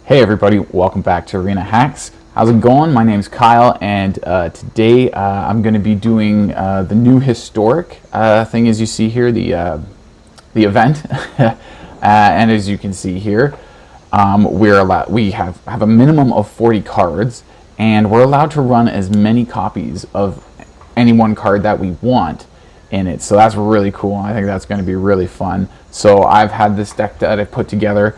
Hey everybody, welcome back to Arena Hacks. How's it going? My name's Kyle, and today I'm going to be doing the new historic thing, as you see here, the event. And as you can see here, we have a minimum of 40 cards, and we're allowed to run as many copies of any one card that we want in it. So that's really cool. I think that's going to be really fun. So I've had this deck that I put together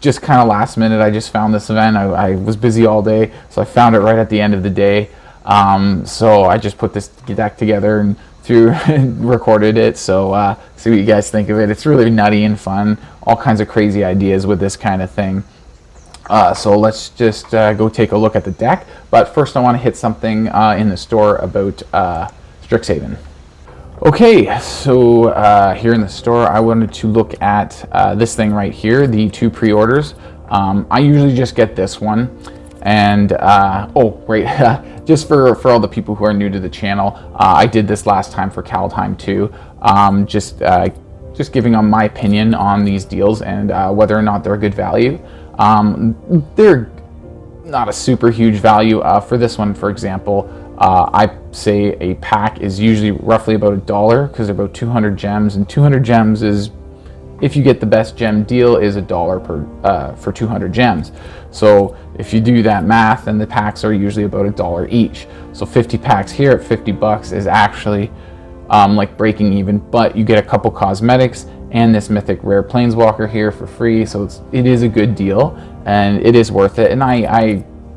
just kind of last minute. I just found this event. I was busy all day, so I found it right at the end of the day. So I just put this deck together and recorded it. So see what you guys think of it. It's really nutty and fun. All kinds of crazy ideas with this kind of thing. So let's just go take a look at the deck. But first I want to hit something in the store about Strixhaven. Okay, so here in the store I wanted to look at this thing right here, the two pre-orders. I usually just get this one, and oh right, just for all the people who are new to the channel, I did this last time for Kaldheim too. Just giving them my opinion on these deals and whether or not they're a good value. They're not a super huge value. For this one, for example, I say a pack is usually roughly about $1 because they're about 200 gems, and 200 gems is, if you get the best gem deal, is $1 per for 200 gems. So if you do that math, then the packs are usually about $1 each. So 50 packs here at 50 bucks is actually like breaking even, but you get a couple cosmetics and this mythic rare planeswalker here for free. So it is a good deal and it is worth it. And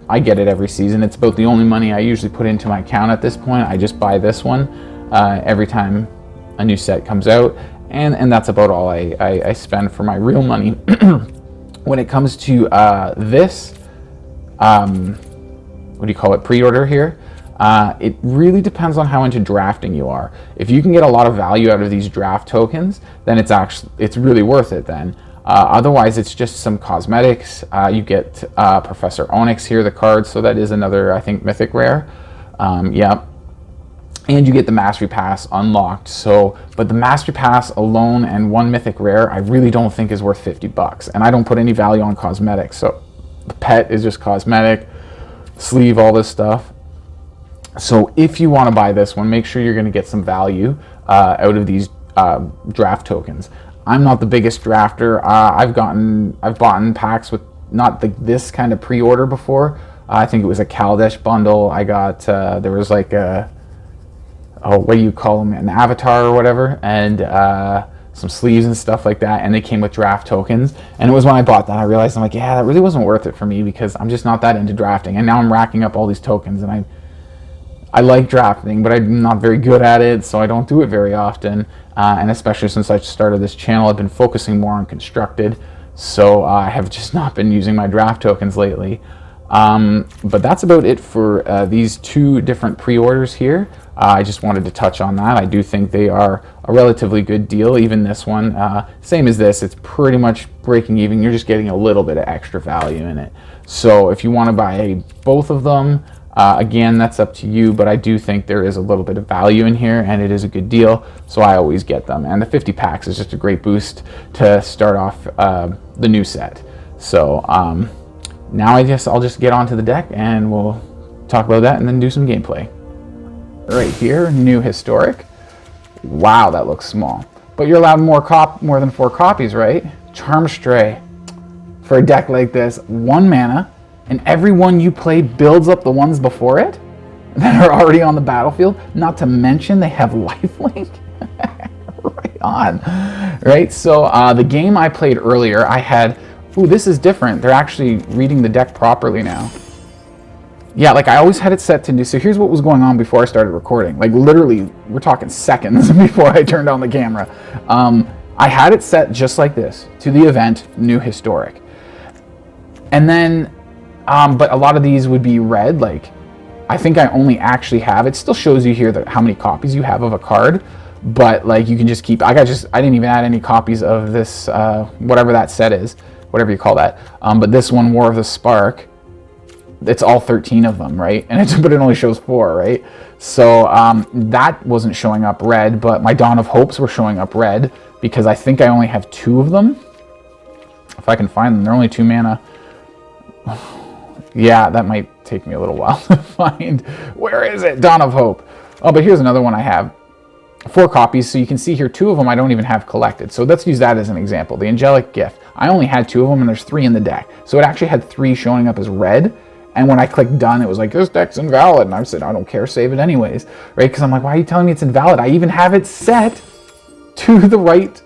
I get it every season. It's about the only money I usually put into my account at this point. I just buy this one every time a new set comes out, and that's about all I spend for my real money. When it comes to this, what do you call it, pre-order here, it really depends on how into drafting you are. If you can get a lot of value out of these draft tokens, then it's really worth it then. Otherwise, it's just some cosmetics. You get Professor Onyx here, the card, so that is another, I think, mythic rare. Yeah. And you get the Mastery Pass unlocked. So, but the Mastery Pass alone and one mythic rare, I really don't think is worth 50 bucks. And I don't put any value on cosmetics. So the pet is just cosmetic, sleeve, all this stuff. So if you want to buy this one, make sure you're going to get some value out of these draft tokens. I'm not the biggest drafter. I've bought packs with not this kind of pre-order before. I think it was a Kaldesh bundle. I got there was like a what do you call them, an avatar or whatever, and some sleeves and stuff like that, and they came with draft tokens. And it was when I bought that I realized, I'm like, yeah, that really wasn't worth it for me because I'm just not that into drafting. And now I'm racking up all these tokens, and I like drafting, but I'm not very good at it, so I don't do it very often. And especially since I started this channel, I've been focusing more on constructed, so I have just not been using my draft tokens lately. But that's about it for these two different pre-orders here. I just wanted to touch on that. I do think they are a relatively good deal. Even this one, same as this, it's pretty much breaking even. You're just getting a little bit of extra value in it. So if you want to buy both of them, again, that's up to you, but I do think there is a little bit of value in here, and it is a good deal, so I always get them. And the 50 packs is just a great boost to start off the new set. So now I guess I'll just get onto the deck, and we'll talk about that and then do some gameplay. Right here, new historic. Wow, that looks small. But you're allowed more than 4 copies, right? Charmstray. For a deck like this, 1 mana, and every one you play builds up the ones before it that are already on the battlefield. Not to mention they have lifelink. Right on. Right, so the game I played earlier, I had, ooh, this is different. They're actually reading the deck properly now. Yeah, like I always had it set to do, so here's what was going on before I started recording. Like literally, we're talking seconds before I turned on the camera. I had it set just like this, to the event, new historic. And then, but a lot of these would be red. Like, I think I only actually have, it still shows you here that how many copies you have of a card, but like you can just keep, I didn't even add any copies of this, whatever that set is, whatever you call that. But this one, War of the Spark, it's all 13 of them, right? And but it only shows 4, right? So that wasn't showing up red, but my Dawn of Hopes were showing up red because I think I only have 2 of them. If I can find them, they're only 2 mana. Yeah, that might take me a little while to find. Where is it? Dawn of Hope. Oh, but here's another one I have. 4 copies, so you can see here 2 of them I don't even have collected. So let's use that as an example. The Angelic Gift. I only had 2 of them, and there's 3 in the deck. So it actually had 3 showing up as red. And when I clicked done, it was like, this deck's invalid. And I said, I don't care, save it anyways. Right? Because I'm like, why are you telling me it's invalid? I even have it set to the right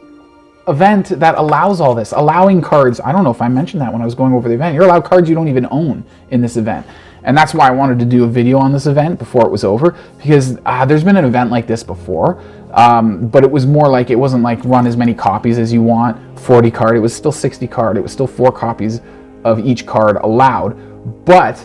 event that allows all this. Allowing cards. I don't know if I mentioned that when I was going over the event. You're allowed cards you don't even own in this event. And that's why I wanted to do a video on this event before it was over, because there's been an event like this before, but it was more like, it wasn't like run as many copies as you want, 40 card, it was still 60 card, it was still 4 copies of each card allowed, but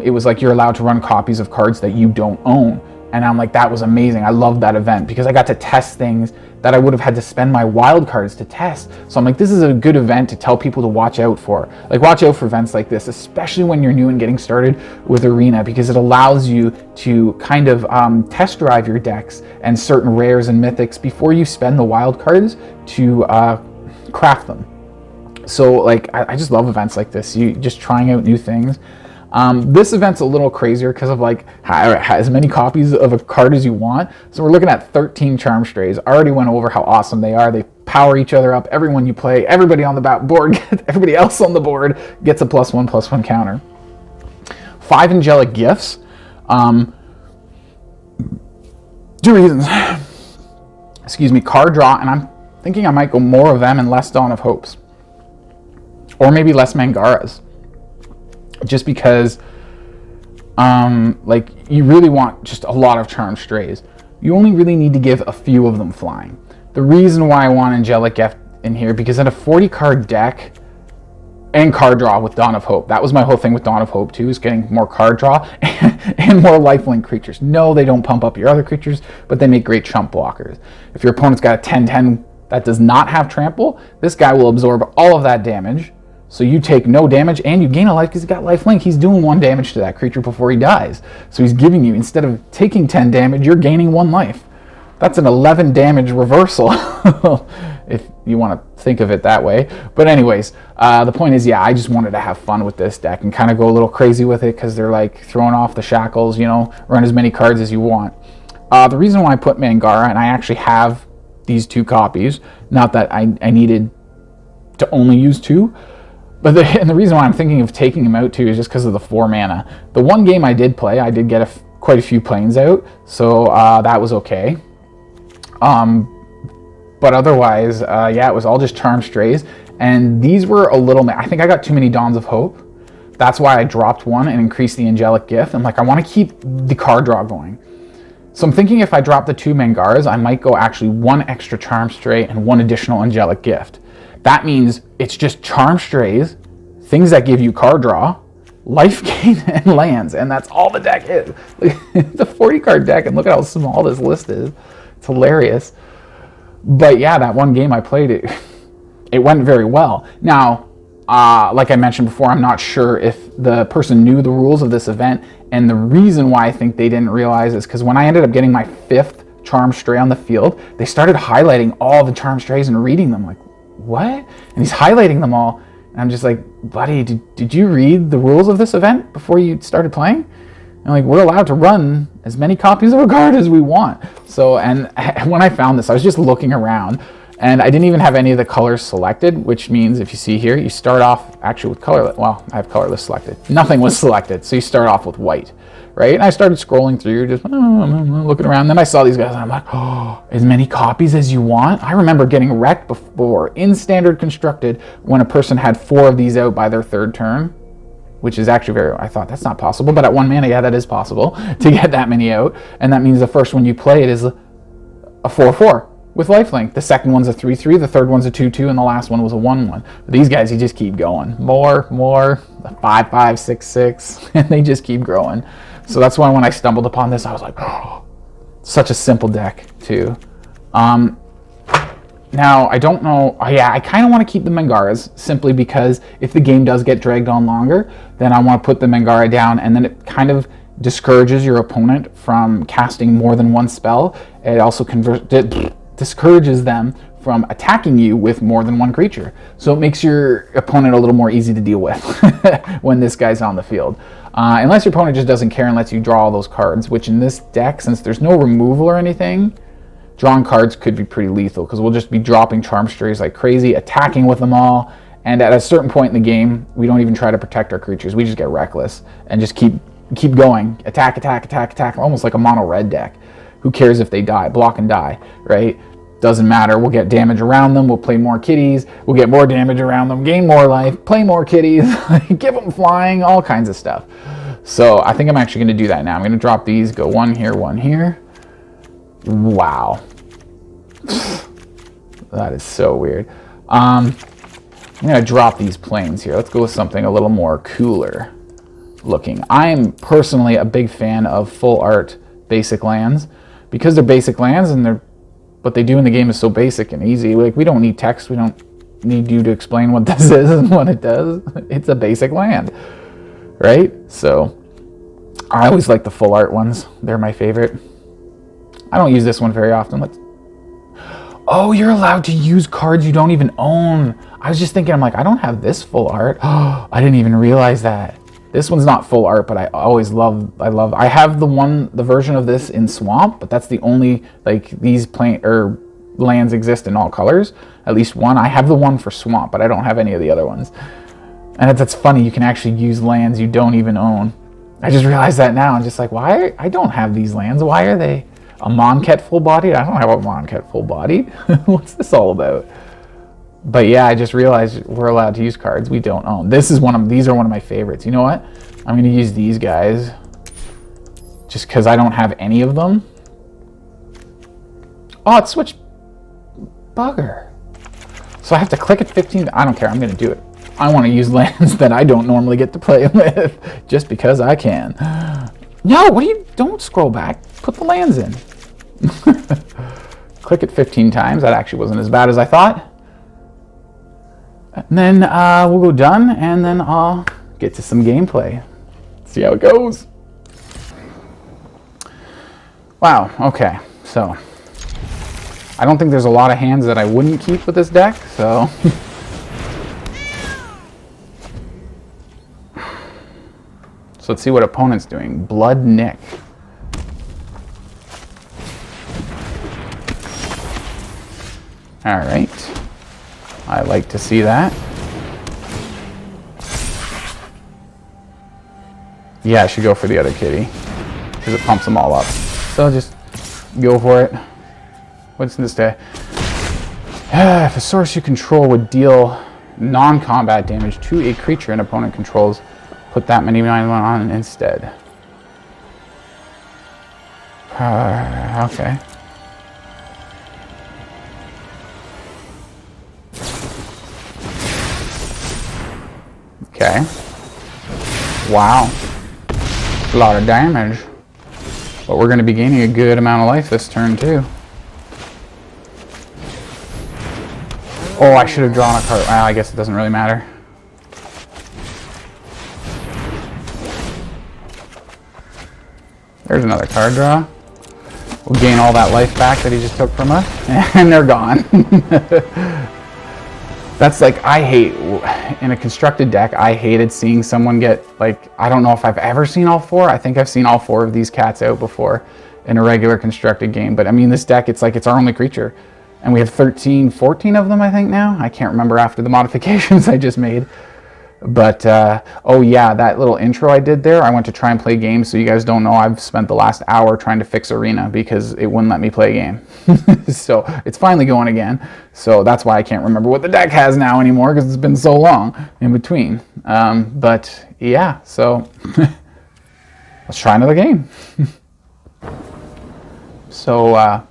it was like you're allowed to run copies of cards that you don't own. And I'm like, that was amazing. I loved that event because I got to test things that I would have had to spend my wild cards to test. So I'm like, this is a good event to tell people to watch out for. Like, watch out for events like this, especially when you're new and getting started with Arena, because it allows you to kind of test drive your decks and certain rares and mythics before you spend the wild cards to craft them. So like, I just love events like this. You just trying out new things. This event's a little crazier because of like as many copies of a card as you want. So we're looking at 13 Charm Strays. I already went over how awesome they are. They power each other up. Everyone you play, everybody on the board, everybody else on the board gets a +1/+1 counter. 5 Angelic Gifts. 2 reasons. Excuse me, card draw, and I'm thinking I might go more of them and less Dawn of Hopes. Or maybe less Mangaras. Just because like you really want just a lot of Charm Strays. You only really need to give a few of them flying. The reason why I want Angelic Gift in here, because in a 40 card deck and card draw with Dawn of Hope, that was my whole thing with Dawn of Hope too, is getting more card draw and more lifelink creatures. No, they don't pump up your other creatures, but they make great chump blockers. If your opponent's got a 10/10 that does not have trample, this guy will absorb all of that damage. So you take no damage and you gain a life because he's got lifelink. He's doing 1 damage to that creature before he dies. So he's giving you, instead of taking 10 damage, you're gaining 1 life. That's an 11 damage reversal, if you want to think of it that way. But anyways, the point is, yeah, I just wanted to have fun with this deck and kind of go a little crazy with it because they're like throwing off the shackles, you know, run as many cards as you want. The reason why I put Mangara, and I actually have these 2 copies, not that I needed to only use 2, but the reason why I'm thinking of taking him out too is just because of the 4 mana. The one game I did play, I did get quite a few planes out, so that was okay. But otherwise, yeah, it was all just Charm Strays, and these were a little. I think I got too many Dawns of Hope. That's why I dropped 1 and increased the Angelic Gift. I'm like, I want to keep the card draw going. So I'm thinking if I drop the 2 Mangaras, I might go actually 1 extra Charm Stray and 1 additional Angelic Gift. That means it's just Charm Strays, things that give you card draw, life gain, and lands, and that's all the deck is. It's a 40 card deck, and look at how small this list is. It's hilarious. But yeah, that one game I played, it went very well. Now, like I mentioned before, I'm not sure if the person knew the rules of this event, and the reason why I think they didn't realize is because when I ended up getting my 5th Charm Stray on the field, they started highlighting all the Charm Strays and reading them. Like, what? And he's highlighting them all, and I'm just like, buddy, did you read the rules of this event before you started playing? And like, we're allowed to run as many copies of a card as we want. So, and when I found this, I was just looking around, and I didn't even have any of the colors selected, which means if you see here, you start off actually with colorless. Well, I have colorless selected. Nothing was selected, so you start off with white, right? And I started scrolling through, just looking around. Then I saw these guys, and I'm like, oh, as many copies as you want? I remember getting wrecked before in Standard Constructed when a person had 4 of these out by their 3rd turn, which is actually I thought that's not possible, but at 1 mana, yeah, that is possible to get that many out. And that means the first one you play it is a 4/4 with lifelink. The second one's a 3/3, the third one's a 2/2, and the last one was a 1/1. But these guys, you just keep going. More, 5/5, 6/6, and they just keep growing. So that's why when I stumbled upon this, I was like, oh, such a simple deck too. Now, I don't know, yeah, I kind of want to keep the Mangaras simply because if the game does get dragged on longer, then I want to put the Mangara down, and then it kind of discourages your opponent from casting more than 1 spell. It also discourages them from attacking you with more than one creature. So it makes your opponent a little more easy to deal with when this guy's on the field. Unless your opponent just doesn't care and lets you draw all those cards, which in this deck, since there's no removal or anything, drawing cards could be pretty lethal because we'll just be dropping Charm Strays like crazy, attacking with them all, and at a certain point in the game, we don't even try to protect our creatures. We just get reckless and just keep going. Attack, attack, attack, attack, almost like a mono red deck. Who cares if they die? Block and die, right? Doesn't matter. We'll get damage around them. We'll play more kitties. We'll get more damage around them, gain more life, play more kitties, give them flying, all kinds of stuff. So I think I'm actually going to do that now. I'm going to drop these, go one here, one here. Wow. That is so weird. I'm going to drop these planes here. Let's go with something a little more cooler looking. I'm personally a big fan of full art basic lands because they're basic lands and what they do in the game is so basic and easy. Like, we don't need text. We don't need you to explain what this is and what it does. It's a basic land, right? So I always like the full art ones. They're my favorite. I don't use this one very often. Oh, you're allowed to use cards you don't even own. I was just thinking, I'm like, I don't have this full art. Oh, I didn't even realize that. This one's not full art, but I have the version of this in Swamp, but that's the only, like, these lands exist in all colors. At least one. I have the one for Swamp, but I don't have any of the other ones. And that's funny, you can actually use lands you don't even own. I just realized that now. I'm just like, why? I don't have these lands. Why are they? A Monket full-bodied? I don't have a Monket full-bodied. What's this all about? But yeah, I just realized we're allowed to use cards we don't own. These are one of my favorites. You know what? I'm going to use these guys just because I don't have any of them. Oh, it switched. Bugger. So I have to click at 15. I don't care. I'm going to do it. I want to use lands that I don't normally get to play with just because I can. No, don't scroll back. Put the lands in. Click it 15 times. That actually wasn't as bad as I thought. And then we'll go done, and then I'll get to some gameplay. See how it goes. Wow, okay. So I don't think there's a lot of hands that I wouldn't keep with this deck, so so let's see what opponent's doing. Blood Nick. All right. I like to see that. Yeah, I should go for the other kitty because it pumps them all up. So just go for it. What's this day? If a source you control would deal non-combat damage to a creature an opponent controls, put that many on instead. Okay. Okay. Wow. A lot of damage. But we're going to be gaining a good amount of life this turn, too. Oh, I should have drawn a card. Well, I guess it doesn't really matter. There's another card draw. We'll gain all that life back that he just took from us. And they're gone. That's like, I hate, in a constructed deck, I hated seeing someone get, like, I don't know if I've ever seen all four. I think I've seen all four of these cats out before in a regular constructed game. But I mean, this deck, it's like it's our only creature. And we have 13, 14 of them, I think now. I can't remember after the modifications I just made. But, oh yeah, that little intro I did there, I went to try and play games. So you guys don't know, I've spent the last hour trying to fix Arena because it wouldn't let me play a game. So it's finally going again. So that's why I can't remember what the deck has now anymore because it's been so long in between. But yeah, so let's try another game. So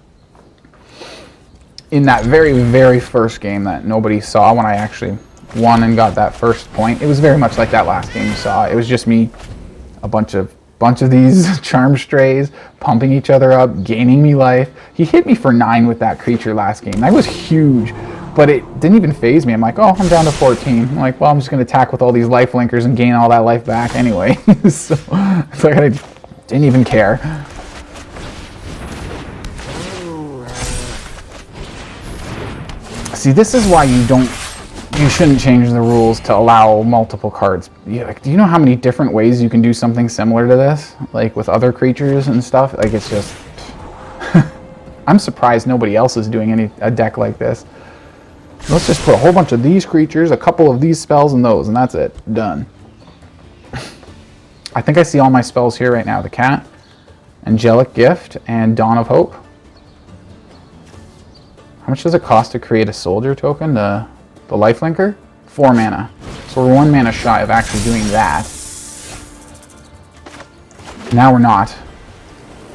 in that very, very first game that nobody saw when I actually won and got that first point, it was very much like that last game you saw. It was just me, a bunch of these charm strays pumping each other up, gaining me life. He hit me for 9 with that creature last game. That was huge, but it didn't even phase me. I'm like, oh, I'm down to 14. I'm like, well, I'm just going to attack with all these life linkers and gain all that life back anyway. So it's like I didn't even care. See, this is why you shouldn't change the rules to allow multiple cards. Like, do you know how many different ways you can do something similar to this? Like with other creatures and stuff? Like, it's just... I'm surprised nobody else is doing a deck like this. Let's just put a whole bunch of these creatures, a couple of these spells, and those, and that's it. Done. I think I see all my spells here right now. The Cat, Angelic Gift, and Dawn of Hope. How much does it cost to create a soldier token? The lifelinker? 4 mana. So we're 1 mana shy of actually doing that. Now we're not.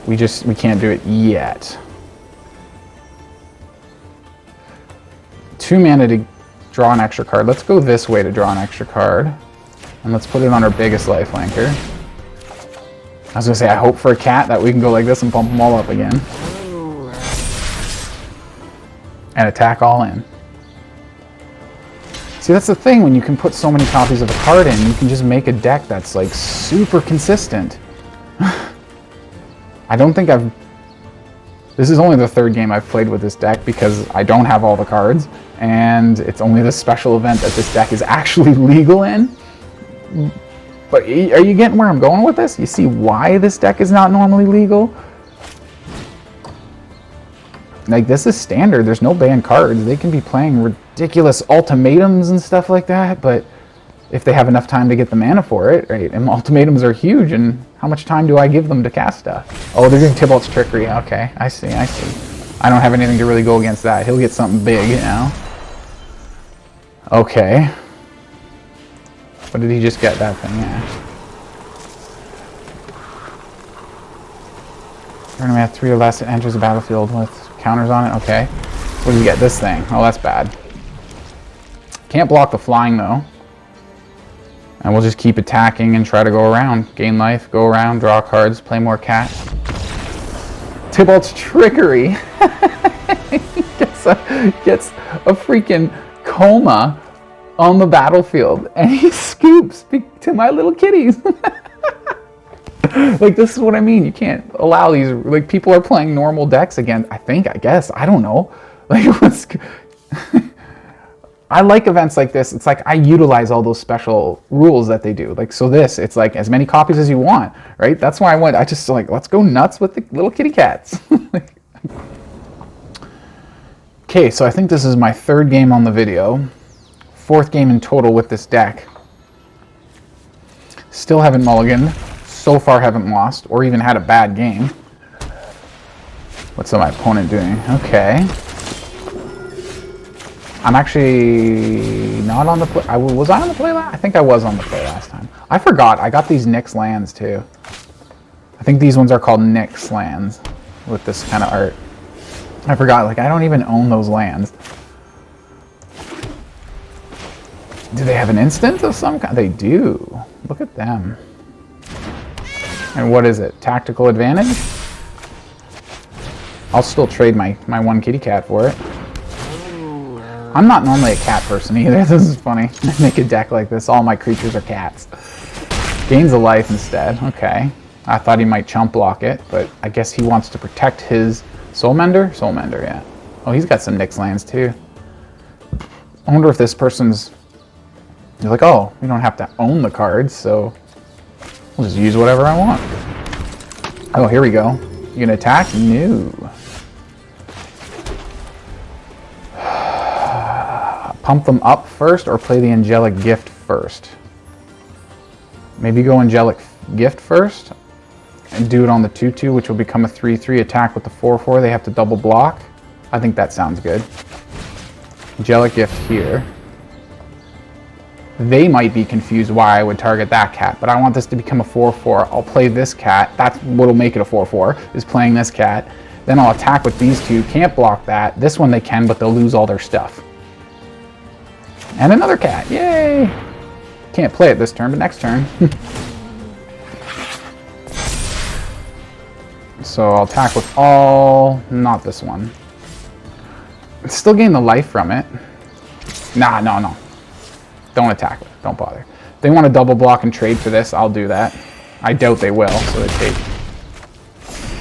We can't do it yet. 2 mana to draw an extra card. Let's go this way to draw an extra card. And let's put it on our biggest lifelinker. I was going to say, I hope for a cat that we can go like this and pump them all up again. And attack all in. See, that's the thing, when you can put so many copies of a card in, you can just make a deck that's like super consistent. I don't think this is only the 3rd game I've played with this deck because I don't have all the cards, and it's only the special event that this deck is actually legal in. But are you getting where I'm going with this? You see why this deck is not normally legal? Like, this is standard. There's no banned cards. They can be playing ridiculous ultimatums and stuff like that, but if they have enough time to get the mana for it, right? And ultimatums are huge, and how much time do I give them to cast stuff? Oh, they're doing Tybalt's Trickery. Okay, I see. I don't have anything to really go against that. He'll get something big, you know? Okay. What did he just get? That thing, yeah. We're gonna have 3 or less. It enters the battlefield with counters on it. Okay. What do you get? This thing. Oh, that's bad. Can't block the flying, though. And we'll just keep attacking and try to go around. Gain life, go around, draw cards, play more cat. Tybalt's Trickery. gets a freaking coma on the battlefield. And he scoops to my little kitties. Like, this is what I mean. You can't allow these. Like, people are playing normal decks again. I guess. I don't know. Like, what's... I like events like this. It's like I utilize all those special rules that they do. Like, so this, it's like as many copies as you want, right? That's why I just like, let's go nuts with the little kitty cats. Okay, so I think this is my 3rd game on the video. 4th game in total with this deck. Still haven't mulliganed. So far haven't lost or even had a bad game. What's my opponent doing? Okay. I'm actually not on the play. Was I on the play last? I think I was on the play last time. I forgot. I got these Nyx lands too. I think these ones are called Nyx lands with this kind of art. I forgot. Like, I don't even own those lands. Do they have an instant of some kind? They do. Look at them. And what is it? Tactical advantage? I'll still trade my 1 kitty cat for it. I'm not normally a cat person either. This is funny. I make a deck like this. All my creatures are cats. Gains a life instead. Okay. I thought he might chump block it, but I guess he wants to protect his Soulmender? Soulmender, yeah. Oh, he's got some Nyx lands too. I wonder if this person's... You're like, oh, we don't have to own the cards, so we'll just use whatever I want. Oh, here we go. You gonna attack? No. Pump them up first or play the Angelic Gift first? Maybe go Angelic Gift first and do it on the 2/2, which will become a 3/3 attack with the 4/4. They have to double block. I think that sounds good. Angelic Gift here. They might be confused why I would target that cat, but I want this to become a 4/4. I'll play this cat. That's what'll make it a 4/4, is playing this cat. Then I'll attack with these 2. Can't block that. This one they can, but they'll lose all their stuff. And another cat. Yay! Can't play it this turn, but next turn. So I'll attack with all... Not this one. Still gain the life from it. Nah, no. Don't attack with it. Don't bother. If they want to double block and trade for this, I'll do that. I doubt they will, so they take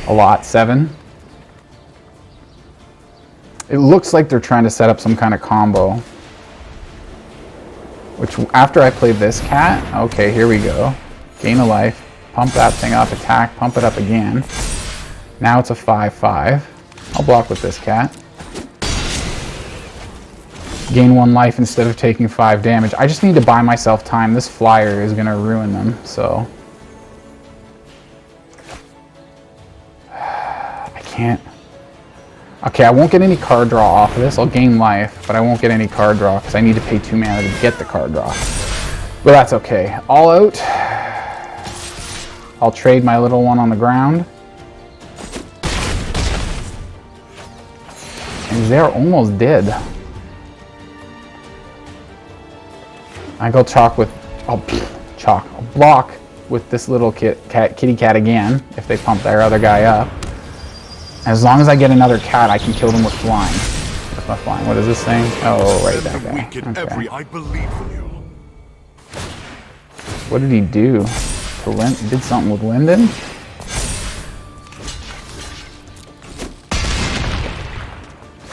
a lot. 7. It looks like they're trying to set up some kind of combo. Which, after I play this cat, okay, here we go. Gain a life, pump that thing up, attack, pump it up again. Now it's a 5/5. I'll block with this cat. Gain 1 life instead of taking 5 damage. I just need to buy myself time. This flyer is gonna ruin them, so. I can't. Okay, I won't get any card draw off of this. I'll gain life, but I won't get any card draw because I need to pay 2 mana to get the card draw. But that's okay. All out. I'll trade my little one on the ground. And they're almost dead. I go chalk with, I'll block with this little kitty cat again if they pump their other guy up. As long as I get another cat, I can kill them with flying. What's my flying? What is this thing? Oh, right, that guy. Okay. I believe in you. What did he do? Did something with Linden?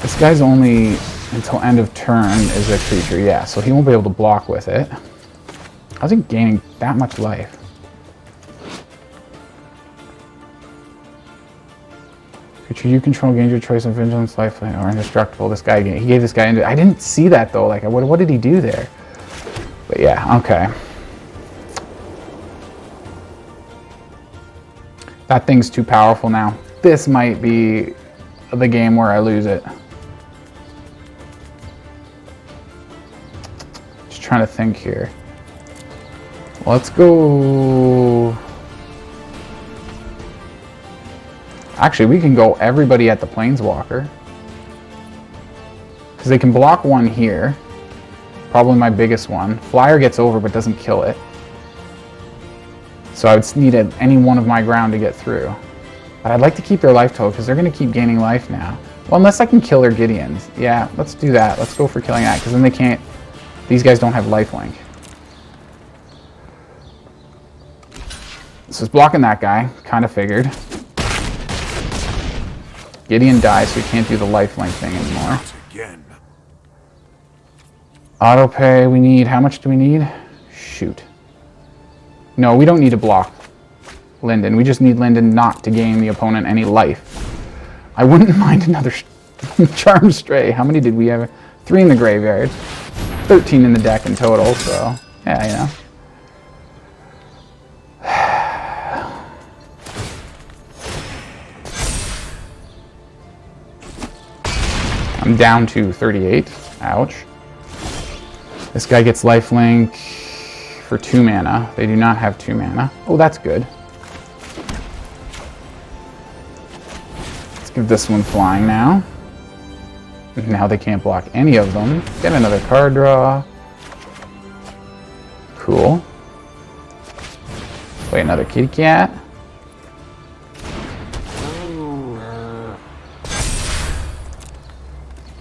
This guy's only until end of turn is a creature, yeah, so he won't be able to block with it. How's he gaining that much life? Creature you control gains your choice of vigilance, life, or indestructible. This guy, he gave this guy into. I didn't see that though. Like, what did he do there? But yeah, okay. That thing's too powerful now. This might be the game where I lose it. Just trying to think here. Let's go. Actually, we can go everybody at the Planeswalker. Because they can block one here. Probably my biggest one. Flyer gets over but doesn't kill it. So I would need any one of my ground to get through. But I'd like to keep their life total because they're going to keep gaining life now. Well, unless I can kill their Gideons. Yeah, let's do that. Let's go for killing that because then they can't... These guys don't have lifelink. So it's blocking that guy. Kind of figured. Gideon dies, so we can't do the lifelink thing anymore. Auto pay, we need, how much do we need? Shoot. No, we don't need to block Linden. We just need Linden not to gain the opponent any life. I wouldn't mind another Charm Stray. How many did we have? 3 in the graveyard. 13 in the deck in total, so yeah, you know. I'm down to 38. Ouch. This guy gets lifelink for 2 mana. They do not have 2 mana. Oh, that's good. Let's give this one flying now. Now they can't block any of them. Get another card draw. Cool. Play another kitty cat.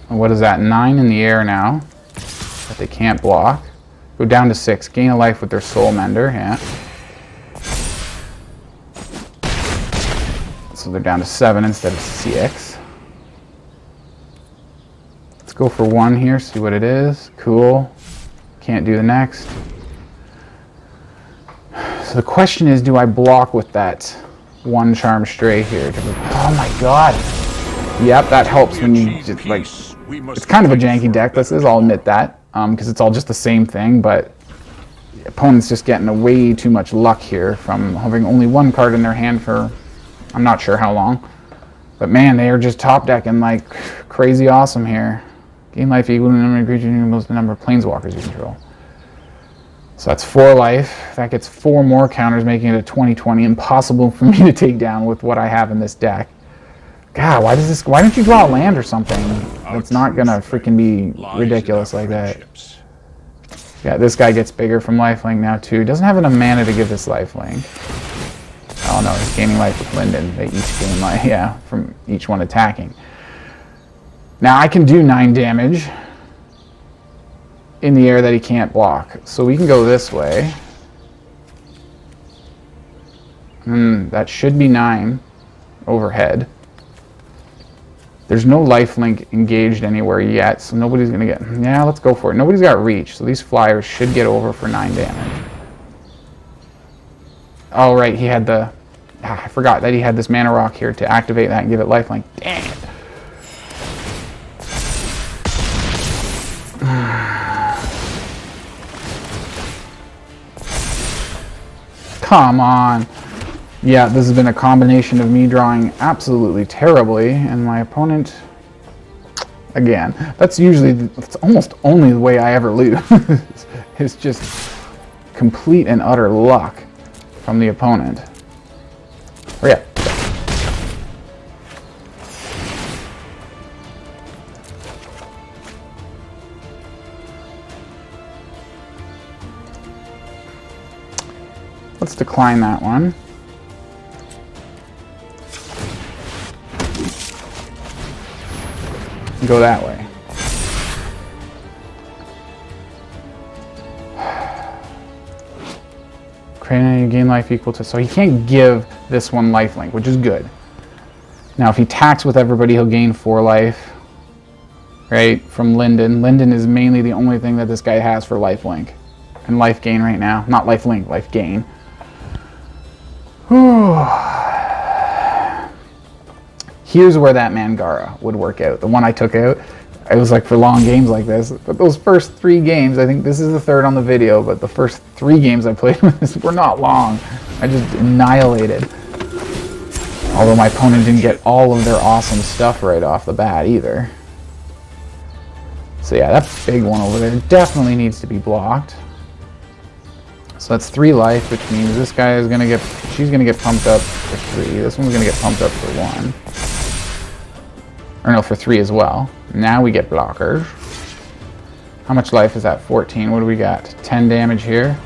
And what is that? 9 in the air now. That they can't block. Go down to 6. Gain a life with their Soul Mender. Yeah. So they're down to 7 instead of 6. Let's go for 1 here. See what it is. Cool. Can't do the next. So the question is, do I block with that 1 Charm Stray here? Oh my god. Yep, that helps when you just, like... It's kind of a janky deck, this is, I'll admit that. Because it's all just the same thing, but the opponent's just getting way too much luck here from having only 1 card in their hand for I'm not sure how long. But man, they are just top decking like crazy awesome here. Gain life equal to the number of creatures equals the number of planeswalkers you control. So that's 4 life. That gets 4 more counters, making it a 20/20. Impossible for me to take down with what I have in this deck. God, why don't you draw a land or something? It's not gonna freaking be ridiculous like that. Yeah, this guy gets bigger from lifelink now too. Doesn't have enough mana to give this lifelink. Oh no, he's gaining life with Linden. They each gain life, yeah, from each one attacking. Now I can do 9 damage in the air that he can't block. So we can go this way. That should be 9 overhead. There's no lifelink engaged anywhere yet, so nobody's going to get... Yeah, let's go for it. Nobody's got reach, so these flyers should get over for 9 damage. Oh, right, he had the... I forgot that he had this mana rock here to activate that and give it lifelink. Dang it. Come on. Yeah, this has been a combination of me drawing absolutely terribly and my opponent, again, that's almost only the way I ever lose. It's just complete and utter luck from the opponent. Oh yeah. Let's decline that one. Go that way. Creating a gain life equal to... So he can't give this one lifelink, which is good. Now if he attacks with everybody, he'll gain 4 life. Right? From Linden. Linden is mainly the only thing that this guy has for lifelink. And life gain right now. Not lifelink, life gain. Here's where that Mangara would work out. The one I took out, it was like for long games like this. But those first 3 games, I think this is the 3rd on the video, but the first 3 games I played with this were not long. I just annihilated. Although my opponent didn't get all of their awesome stuff right off the bat either. So yeah, that big one over there definitely needs to be blocked. So that's 3 life, which means this guy is going to get... She's going to get pumped up for 3. This one's going to get pumped up for 1. Or no, for 3 as well. Now we get blockers. How much life is that? 14. What do we got? 10 damage here.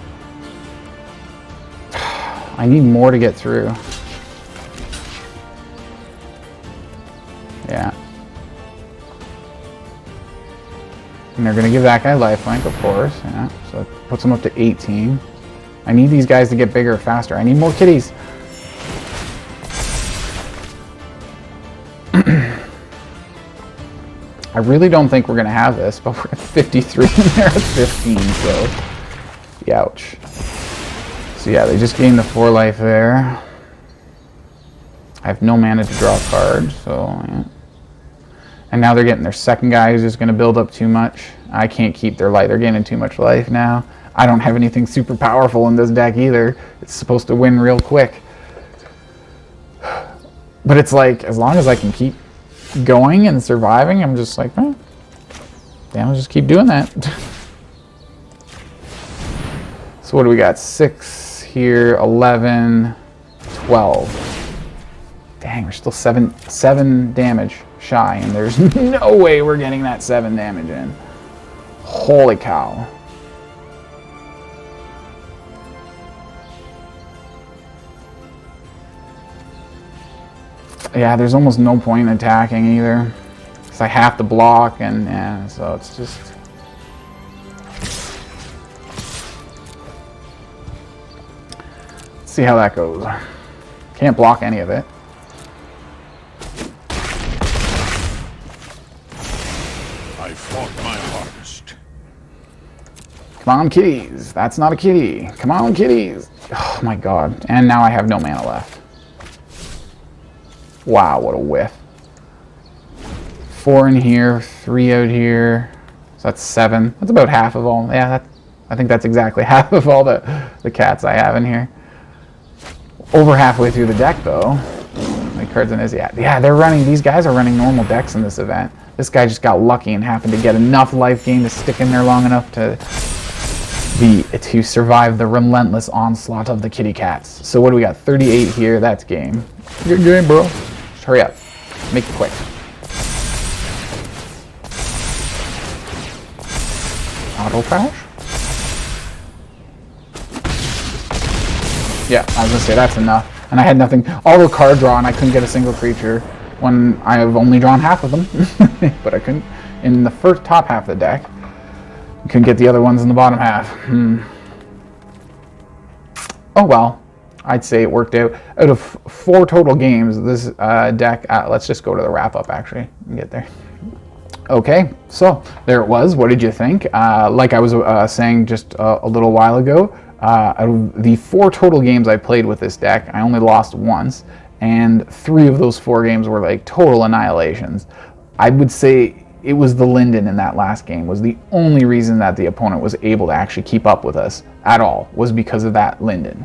I need more to get through. Yeah. And they're going to give that guy lifelink, of course. Yeah. So it puts him up to 18. I need these guys to get bigger faster. I need more kitties. I really don't think we're going to have this, but we're at 53 and they're at 15, so ouch. So yeah, they just gained the 4 life there. I have no mana to draw a card, so yeah. And now they're getting their second guy who's just going to build up too much. I can't keep their life. They're gaining too much life now. I don't have anything super powerful in this deck either. It's supposed to win real quick. But it's like, as long as I can keep going and surviving, I'm just like, eh, yeah, I'll just keep doing that. So what do we got? 6 here, 11, 12. Dang, we're still 7 damage shy, and there's no way we're getting that 7 damage in. Holy cow. Yeah, there's almost no point in attacking either, because I have to block, and yeah, so it's just... Let's see how that goes. Can't block any of it. I fought my hardest. Come on, kitties. That's not a kitty. Come on, kitties. Oh my god. And now I have no mana left. Wow, what a whiff. 4 in here, 3 out here. So that's 7. That's about half of all. Yeah, I think that's exactly half of all the cats I have in here. Over halfway through the deck, though. My cards in this, yeah, they're running. These guys are running normal decks in this event. This guy just got lucky and happened to get enough life gain to stick in there long enough to survive the relentless onslaught of the kitty cats. So what do we got? 38 here. That's game. Good game, bro. Just hurry up. Make it quick. Auto crash? Yeah, I was gonna say that's enough. And I had nothing. All the card draw, and I couldn't get a single creature when I've only drawn half of them. But I couldn't in the first top half of the deck. Couldn't get the other ones in the bottom half. Oh well. I'd say it worked out. Out of 4 total games, this deck, let's just go to the wrap-up, actually, and get there. Okay, so there it was. What did you think? Like I was saying just a little while ago, out of the 4 total games I played with this deck, I only lost once, and 3 of those 4 games were like total annihilations. I would say it was the Linden in that last game was the only reason that the opponent was able to actually keep up with us at all, was because of that Linden.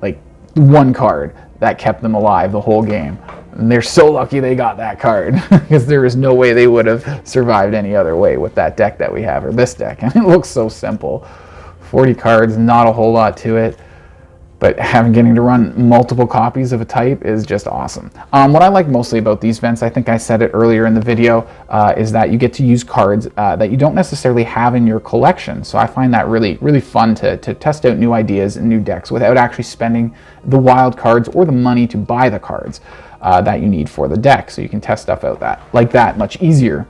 Like, one card that kept them alive the whole game. And they're so lucky they got that card, because there is no way they would have survived any other way with that deck that we have, or this deck. And it looks so simple. 40 cards, not a whole lot to it, but getting to run multiple copies of a type is just awesome. What I like mostly about these events, I think I said it earlier in the video, is that you get to use cards that you don't necessarily have in your collection. So I find that really, really fun to test out new ideas and new decks without actually spending the wild cards or the money to buy the cards that you need for the deck. So you can test stuff out like that much easier.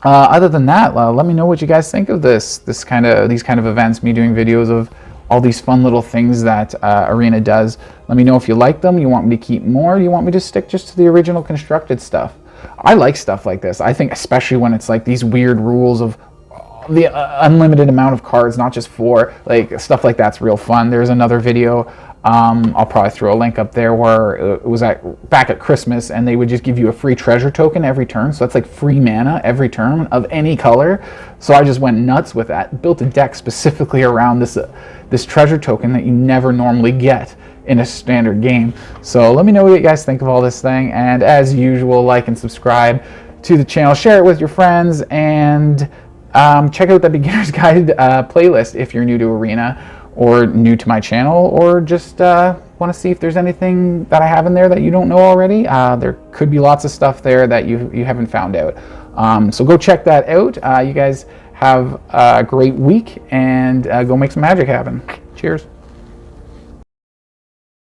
Other than that, let me know what you guys think of these kind of events, me doing videos of all these fun little things that Arena does. Let me know if you like them, you want me to keep more, you want me to stick just to the original constructed stuff. I like stuff like this. I think especially when it's like these weird rules of the unlimited amount of cards, not just 4, like stuff like that's real fun. There's another video, I'll probably throw a link up there, where it was back at Christmas, and they would just give you a free treasure token every turn. So that's like free mana every turn of any color. So I just went nuts with that, built a deck specifically around this treasure token that you never normally get in a standard game. So let me know what you guys think of all this thing, and as usual, like and subscribe to the channel, share it with your friends, and check out the Beginner's Guide playlist if you're new to Arena or new to my channel, or just want to see if there's anything that I have in there that you don't know already. There could be lots of stuff there that you haven't found out. So go check that out. You guys have a great week, and go make some magic happen. Cheers.